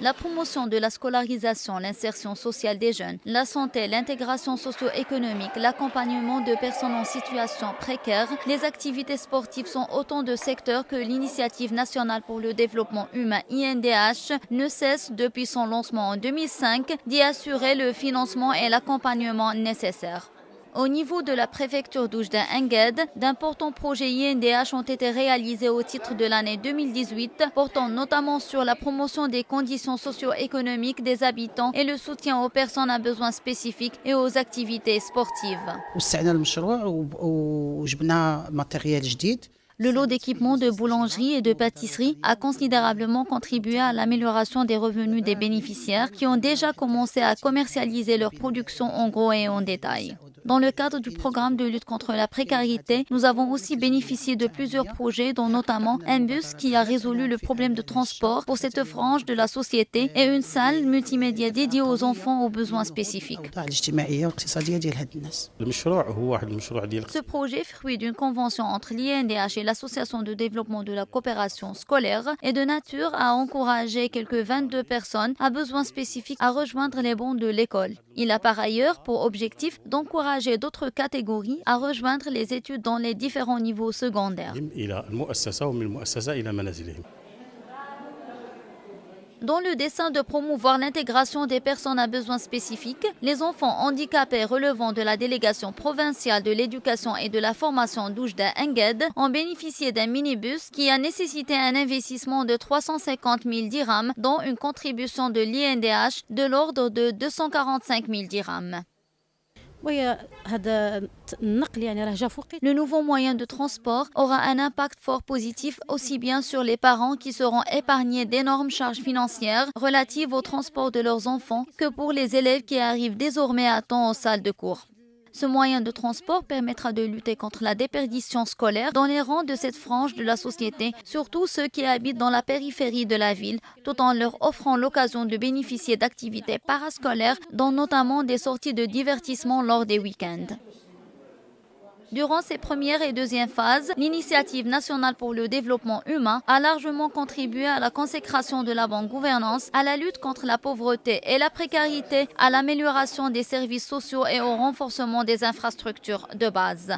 La promotion de la scolarisation, l'insertion sociale des jeunes, la santé, l'intégration socio-économique, l'accompagnement de personnes en situation précaire, les activités sportives sont autant de secteurs que l'Initiative nationale pour le développement humain INDH ne cesse depuis son lancement en 2005 d'y assurer le financement et l'accompagnement nécessaires. Au niveau de la préfecture d'Oujda Engued, d'importants projets INDH ont été réalisés au titre de l'année 2018, portant notamment sur la promotion des conditions socio-économiques des habitants et le soutien aux personnes à besoins spécifiques et aux activités sportives. Le lot d'équipements de boulangerie et de pâtisserie a considérablement contribué à l'amélioration des revenus des bénéficiaires qui ont déjà commencé à commercialiser leur production en gros et en détail. Dans le cadre du programme de lutte contre la précarité, nous avons aussi bénéficié de plusieurs projets, dont notamment un bus qui a résolu le problème de transport pour cette frange de la société et une salle multimédia dédiée aux enfants aux besoins spécifiques. Ce projet, fruit d'une convention entre l'INDH et l'Association de développement de la coopération scolaire, est de nature à encourager quelques 22 personnes à besoins spécifiques à rejoindre les bancs de l'école. Il a par ailleurs pour objectif d'encourager d'autres catégories à rejoindre les études dans les différents niveaux secondaires. Dans le dessein de promouvoir l'intégration des personnes à besoins spécifiques, les enfants handicapés relevant de la délégation provinciale de l'éducation et de la formation d'Oujda Engued ont bénéficié d'un minibus qui a nécessité un investissement de 350 000 dirhams, dont une contribution de l'INDH de l'ordre de 245 000 dirhams. Le nouveau moyen de transport aura un impact fort positif aussi bien sur les parents qui seront épargnés d'énormes charges financières relatives au transport de leurs enfants que pour les élèves qui arrivent désormais à temps aux salles de cours. Ce moyen de transport permettra de lutter contre la déperdition scolaire dans les rangs de cette frange de la société, surtout ceux qui habitent dans la périphérie de la ville, tout en leur offrant l'occasion de bénéficier d'activités parascolaires, dont notamment des sorties de divertissement lors des week-ends. Durant ces premières et deuxièmes phases, l'Initiative nationale pour le développement humain a largement contribué à la consécration de la bonne gouvernance, à la lutte contre la pauvreté et la précarité, à l'amélioration des services sociaux et au renforcement des infrastructures de base.